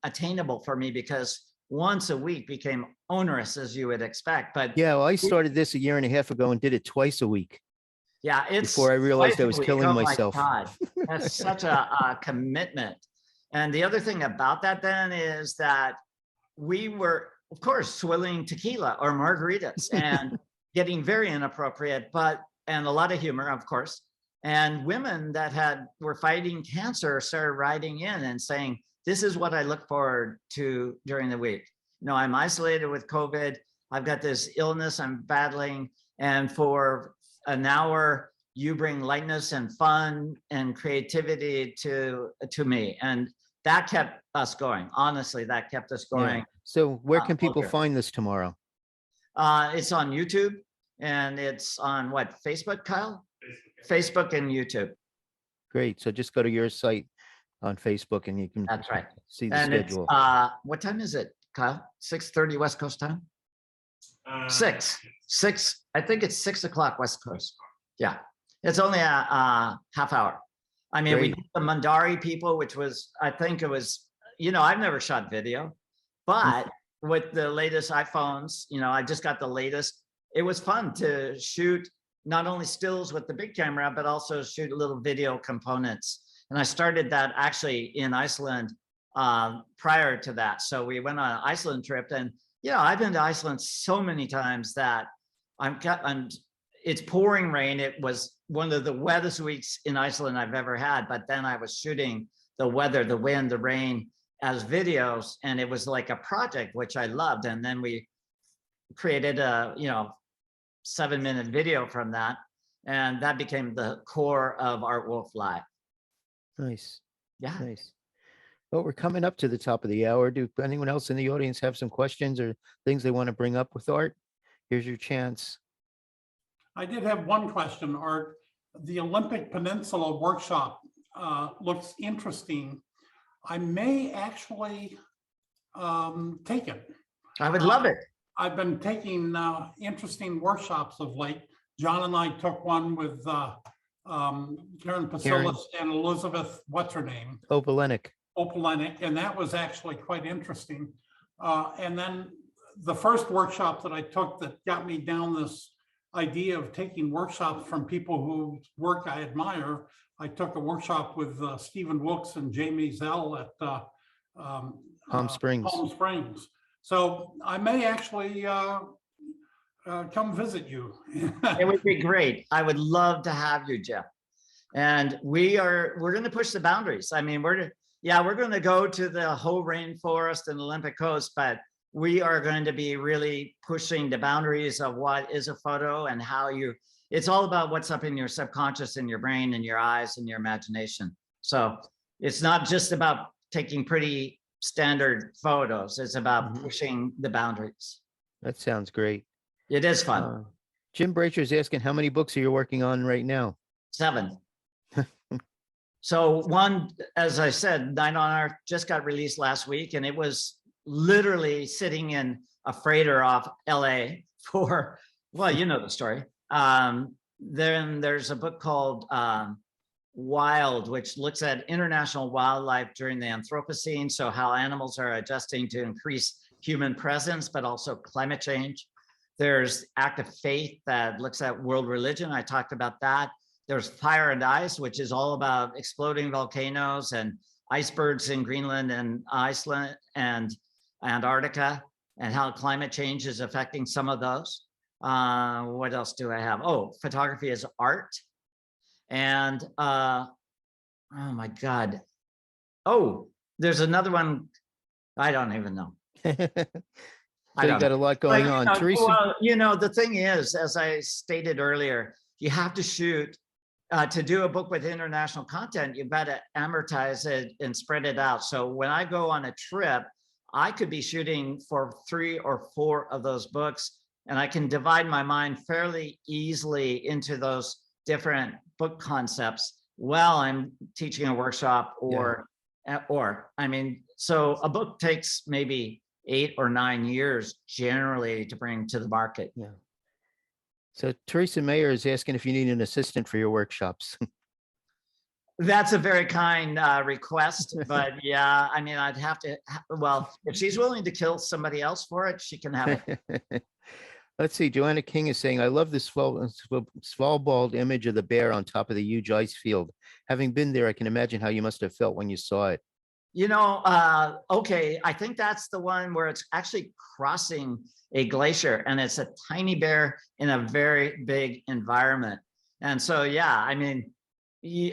attainable for me because once a week became onerous, as you would expect. But Yeah, well, I started this a year and a half ago and did it twice a week. yeah, it's before I realized I was twice a week. killing Oh my myself. God. That's such a commitment. And the other thing about that then is that we were, of course, swilling tequila or margaritas and getting very inappropriate, and a lot of humor, of course. And women that were fighting cancer started writing in and saying, this is what I look forward to during the week. You know, I'm isolated with COVID. I've got this illness I'm battling. And for an hour, you bring lightness and fun and creativity to me. And that kept us going. Honestly, that kept us going. Yeah. So where can people Okay. find this tomorrow? It's on YouTube and it's on what, Facebook, Kyle? Facebook and YouTube. Great. So just go to your site on Facebook and you can That's right. see the And schedule. it's, what time is it, Kyle? 6:30 West Coast time? Six. I think it's 6 o'clock West Coast. Yeah. It's only a half hour. I mean, we Great. did the Mandari people, which was, I think it was, I've never shot video, but with the latest iPhones, I just got the latest. It was fun to shoot not only stills with the big camera, but also shoot little video components. And I started that actually in Iceland prior to that. So we went on an Iceland trip, and I've been to Iceland so many times that it's pouring rain. It was one of the wettest weeks in Iceland I've ever had. But then I was shooting the weather, the wind, the rain as videos, and it was like a project, which I loved. And then we created a 7-minute video from that, and that became the core of Art Wolfe Live. Nice. Yeah. Nice. Well, we're coming up to the top of the hour. Do anyone else in the audience have some questions or things they want to bring up with Art? Here's your chance. I did have one question, Art. The Olympic Peninsula workshop looks interesting. I may actually take it. I would love it. I've been taking interesting workshops of late. John and I took one with Karen Pasilis and Elizabeth, what's her name? Opalenik, and that was actually quite interesting. And then the first workshop that I took that got me down this idea of taking workshops from people whose work I admire, I took a workshop with Stephen Wilkes and Jamie Zell at Palm Springs. Palm Springs. So I may actually come visit you. It would be great. I would love to have you, Jeff. And we're going to push the boundaries. I mean, we're going to go to the whole rainforest and Olympic coast, but we are going to be really pushing the boundaries of what is a photo and how it's all about what's up in your subconscious, in your brain, and your eyes and your imagination. So it's not just about taking pretty standard photos. It's about pushing the boundaries. That sounds great. It is fun. Jim Bracher is asking, how many books are you working on right now? 7. So one, as I said, Night on Earth just got released last week, and it was literally sitting in a freighter off LA for, well, you know the story. Then there's a book called Wild, which looks at international wildlife during the Anthropocene. So how animals are adjusting to increase human presence, but also climate change. There's Act of Faith that looks at world religion. I talked about that. There's Fire and Ice, which is all about exploding volcanoes and icebergs in Greenland and Iceland and Antarctica, and how climate change is affecting some of those. What else do I have? Oh, Photography is Art. And oh my God. Oh, there's another one. I don't even know. So you got a lot going on. Teresa? Well, you know, the thing is, as I stated earlier, you have to shoot. To do a book with international content, you've got to amortize it and spread it out. So when I go on a trip, I could be shooting for 3 or 4 of those books, and I can divide my mind fairly easily into those different book concepts while I'm teaching a workshop or I mean, so a book takes maybe 8 or 9 years generally to bring to the market. Yeah. So Teresa Mayer is asking if you need an assistant for your workshops. That's a very kind request, but yeah, I mean, I'd have to, well, if she's willing to kill somebody else for it, she can have it. Let's see. Joanna King is saying, I love this Svalbard image of the bear on top of the huge ice field. Having been there, I can imagine how you must have felt when you saw it. You know, okay, I think that's the one where it's actually crossing a glacier, and it's a tiny bear in a very big environment. And so, yeah, I mean,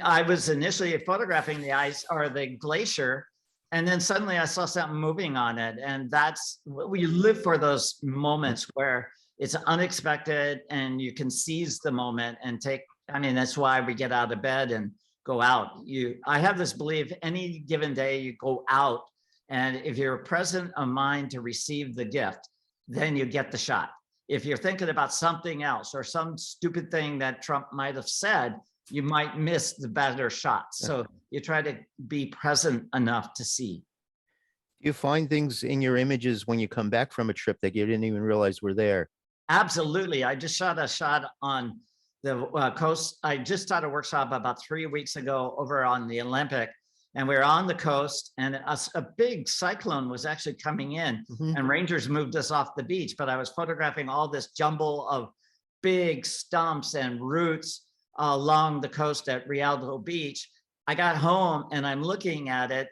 I was initially photographing the ice or the glacier, and then suddenly I saw something moving on it. And that's, we live for those moments where it's unexpected and you can seize the moment and take, I mean, that's why we get out of bed and go out. I have this belief, any given day you go out, and if you're present of mind to receive the gift, then you get the shot. If you're thinking about something else or some stupid thing that Trump might have said, you might miss the better shot. So you try to be present enough to see. Do you find things in your images when you come back from a trip that you didn't even realize were there? Absolutely. I just shot a shot on the coast. I just taught a workshop about 3 weeks ago over on the Olympic, and we were on the coast, and a big cyclone was actually coming in, and rangers moved us off the beach, but I was photographing all this jumble of big stumps and roots along the coast at Rialto Beach. I got home and I'm looking at it,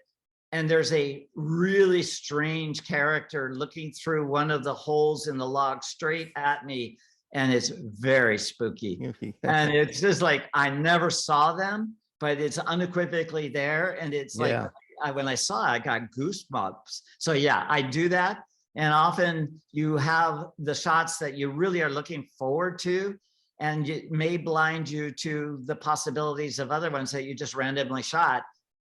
and there's a really strange character looking through one of the holes in the log straight at me, and it's very spooky. And it's just like, I never saw them, but it's unequivocally there. And it's like, when I saw it, I got goosebumps. So yeah, I do that. And often you have the shots that you really are looking forward to, and it may blind you to the possibilities of other ones that you just randomly shot.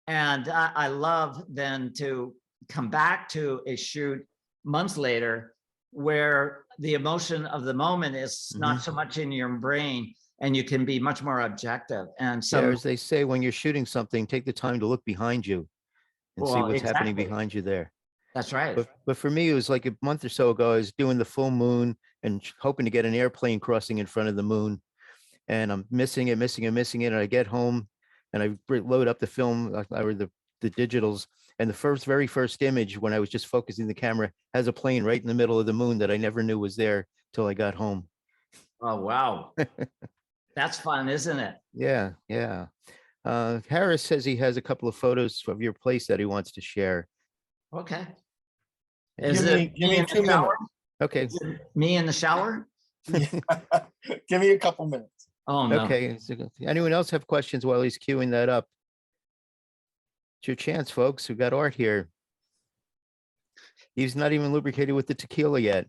And I love then to come back to a shoot months later where the emotion of the moment is not so much in your brain, and you can be much more objective. And so, as they say, when you're shooting something, take the time to look behind you and see what's happening behind you there. That's right. But for me, it was like a month or so ago, I was doing the full moon and hoping to get an airplane crossing in front of the moon. And I'm missing it. And I get home and I load up the film or the digitals. And the very first image, when I was just focusing the camera, has a plane right in the middle of the moon that I never knew was there till I got home. Oh, wow. That's fun, isn't it? Yeah, yeah. Harris says he has a couple of photos of your place that he wants to share. Okay. Give me 2 minutes. Okay. Is it me in the shower? Give me a couple minutes. Oh, no. Okay. Anyone else have questions while he's queuing that up? It's your chance, folks. We've got Art here. He's not even lubricated with the tequila yet.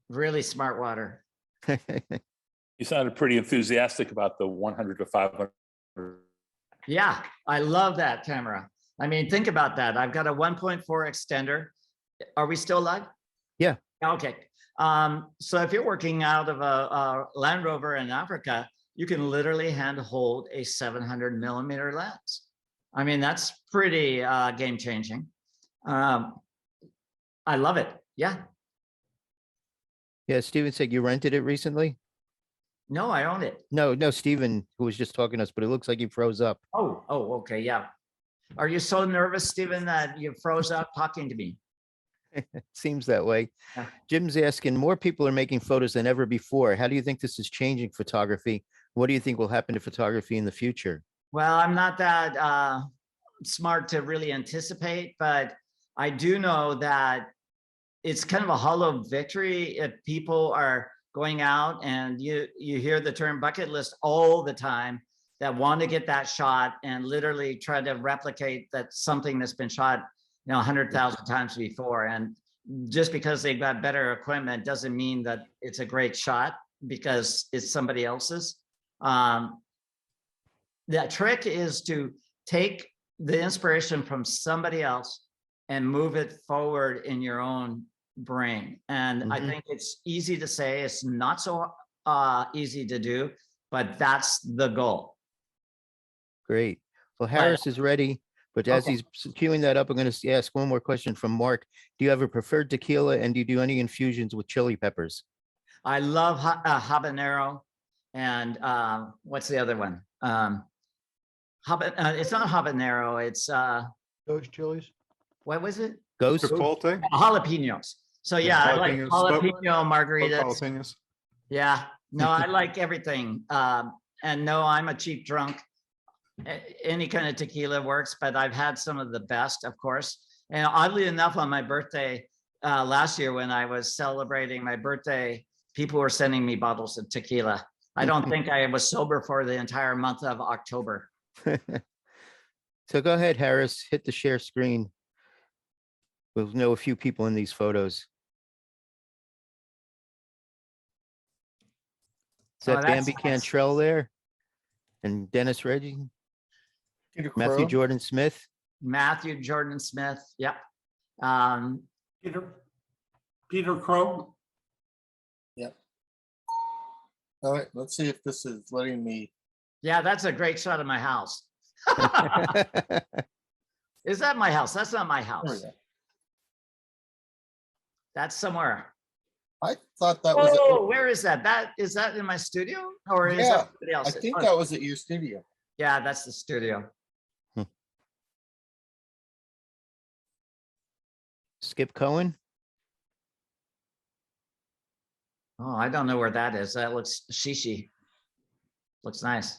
Really smart water. You sounded pretty enthusiastic about the 100 to 500. Yeah, I love that camera. I mean, think about that. I've got a 1.4 extender. Are we still live? Yeah. Okay. So if you're working out of a Land Rover in Africa, you can literally hand hold a 700 millimeter lens. I mean, that's pretty game changing. I love it. Yeah. Yeah, Steven said you rented it recently? No, I own it. No, Steven, who was just talking to us, but it looks like he froze up. Oh, okay. Yeah. Are you so nervous, Stephen, that you froze up talking to me? Seems that way. Yeah. Jim's asking, more people are making photos than ever before. How do you think this is changing photography? What do you think will happen to photography in the future? Well, I'm not that smart to really anticipate, but I do know that it's kind of a hollow victory if people are going out and you hear the term bucket list all the time, that want to get that shot and literally try to replicate that something that's been shot 100,000 times before. And just because they've got better equipment doesn't mean that it's a great shot because it's somebody else's. The trick is to take the inspiration from somebody else and move it forward in your own brain. And I think it's easy to say, it's not so easy to do, but that's the goal. Great. Well, Harris is ready, but as he's queuing that up, I'm going to ask one more question from Mark. Do you have a preferred tequila, and do you do any infusions with chili peppers? I love habanero, and what's the other one? It's not habanero. It's Those chilies? what was it? Ghost? Chipotle? Jalapenos. So yeah, I like jalapenos, jalapeno margaritas. Jalapenos. Yeah, no, I like everything. And no, I'm a cheap drunk. Any kind of tequila works, but I've had some of the best, of course. And oddly enough, on my birthday last year, when I was celebrating my birthday, people were sending me bottles of tequila. I don't think I was sober for the entire month of October. So go ahead, Harris, hit the share screen. We'll know a few people in these photos. Is that that's Bambi nice. Cantrell there? And Dennis Reggie? Peter Matthew Crowe. Jordan Smith? Matthew Jordan Smith. Yep. Peter Crowe. Yep. All right, let's see if this is letting me. Yeah, that's a great shot of my house. Is that my house? That's not my There we house. go. That's somewhere. I thought that was. Oh, where is that? Is that in my studio or is Yeah, that somebody I else? think that was at your studio. Yeah, that's the studio. Skip Cohen? Oh, I don't know where that is. That looks shishi. Looks nice.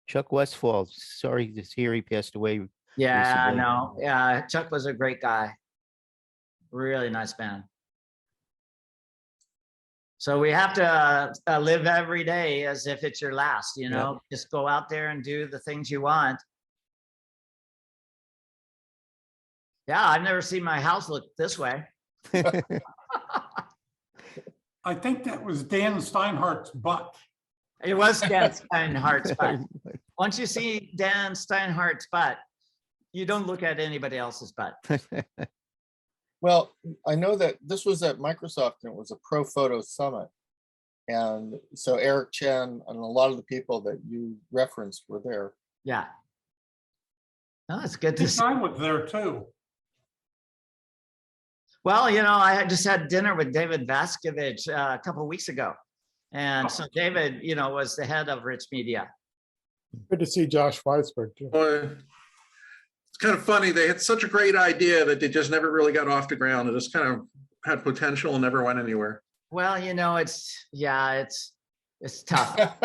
Chuck Westfall. Sorry to hear he passed away. Yeah, Recently. no. Yeah, Chuck was a great guy. Really nice man. So we have to live every day as if it's your last, just go out there and do the things you want. Yeah, I've never seen my house look this way. I think that was Dan Steinhardt's butt. It was Dan Steinhardt's butt. Once you see Dan Steinhardt's butt, you don't look at anybody else's butt. Well, I know that this was at Microsoft and it was a Pro Photo Summit. And so Eric Chen and a lot of the people that you referenced were there. Yeah. Oh, it's good to see. I was there too. Well, I had just had dinner with David Vaskovich a couple of weeks ago. And so David, was the head of Rich Media. Good to see Josh Weisberg too. It's kind of funny. They had such a great idea that they just never really got off the ground. It just kind of had potential and never went anywhere. Well, it's tough.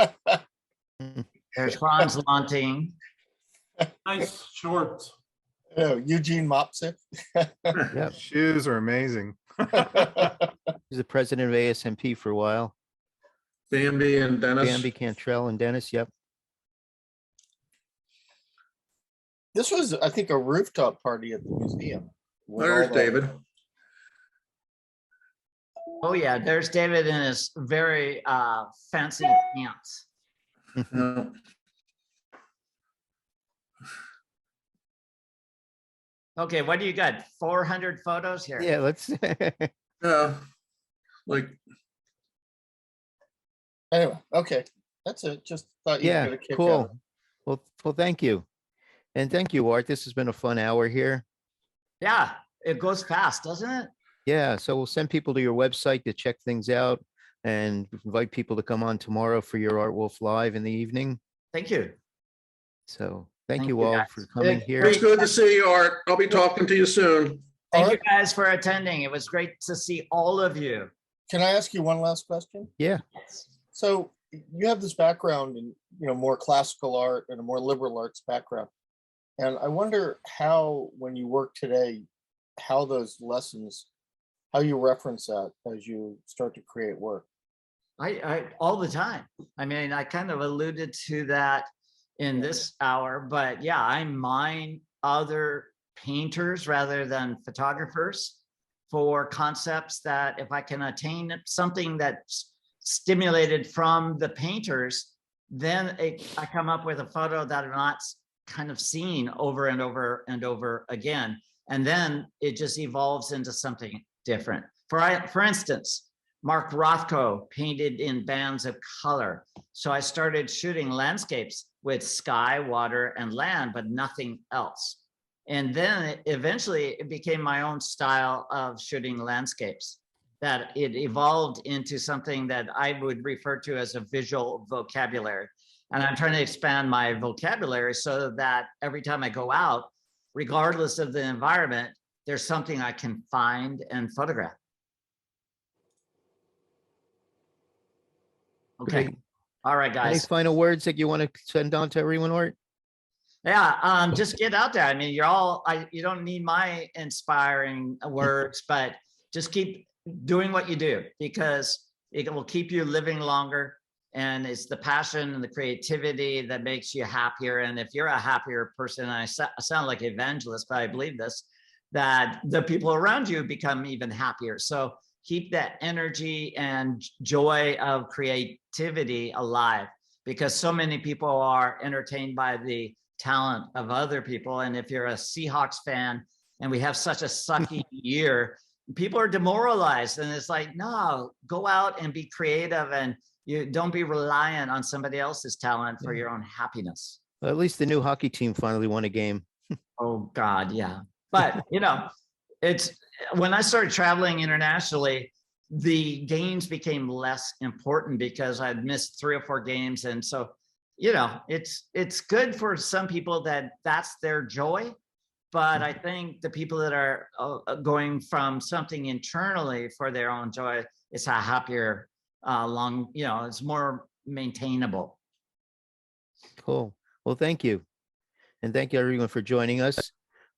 There's Franz Lanting. Nice shorts. Oh, Eugene Mopsik. Yep. Shoes are amazing. He's the president of ASMP for a while. Bambi and Dennis. Bambi Cantrell and Dennis, yep. This was, I think, a rooftop party at the museum. with There's all the- David. Oh yeah, there's David in his very fancy pants. Yeah. Okay, what do you got? 400 photos here? Yeah, let's, Like, Anyway, okay, that's it. Just thought you'd yeah, get a kick out of it. cool. Well, thank you. And thank you, Art. This has been a fun hour here. Yeah, it goes fast, doesn't it? Yeah, so we'll send people to your website to check things out and invite people to come on tomorrow for your Art Wolf Live in the evening. Thank you. So thank Thank you you, all guys. for coming It- here. it's good to see you, Art. I'll be talking to you soon. Thank you Art? guys for attending. It was great to see all of you. Can I ask you one last question? Yeah, So you have this background in, more classical art and a more liberal arts background. And I wonder how, when you work today, how those lessons, how you reference that as you start to create work. I all the time. I mean, I kind of alluded to that in this hour, but yeah, I mine other painters rather than photographers for concepts that if I can attain something that's stimulated from the painters, then I come up with a photo that I'm not kind of seen over and over and over again. And then it just evolves into something different. For instance, Mark Rothko painted in bands of color. So I started shooting landscapes with sky, water, and land, but nothing else. And then eventually it became my own style of shooting landscapes, that it evolved into something that I would refer to as a visual vocabulary. And I'm trying to expand my vocabulary so that every time I go out, regardless of the environment, there's something I can find and photograph. Okay. great. All right, Any guys. final words that you want to send on to everyone, Art? Yeah, just get out there. I mean, you don't need my inspiring words, but just keep doing what you do, because it will keep you living longer. And it's the passion and the creativity that makes you happier. And if you're a happier person, and I sound like evangelist, but I believe this, that the people around you become even happier. So keep that energy and joy of creativity alive, because so many people are entertained by the talent of other people. And if you're a Seahawks fan and we have such a sucky year, people are demoralized. And it's like, no, go out and be creative, and you don't be reliant on somebody else's talent for your own happiness. Well, at least the new hockey team finally won a game. Oh God, yeah. But it's when I started traveling internationally, the games became less important because I'd missed 3 or 4 games. And so, it's good for some people that that's their joy. But I think the people that are going from something internally for their own joy, it's a happier, it's more maintainable. Cool. Well, thank you. And thank you everyone for joining us.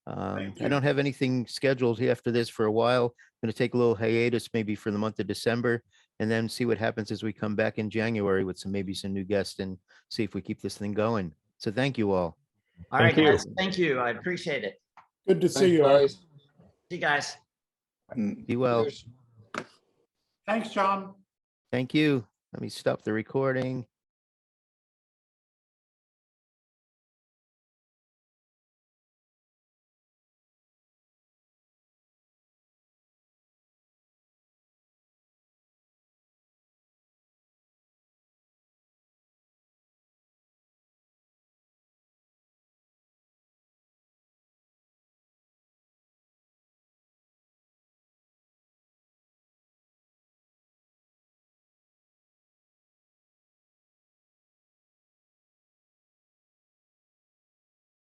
I don't have anything scheduled after this for a while. I'm going to take a little hiatus maybe for the month of December, and then see what happens as we come back in January with maybe some new guests, and see if we keep this thing going. So thank you all. All right, Thank you. guys. Thank you. I appreciate it. Good to see Thanks, you. Art. guys. See you guys. Be well. Cheers. Thanks, John. Thank you. Let me stop the recording.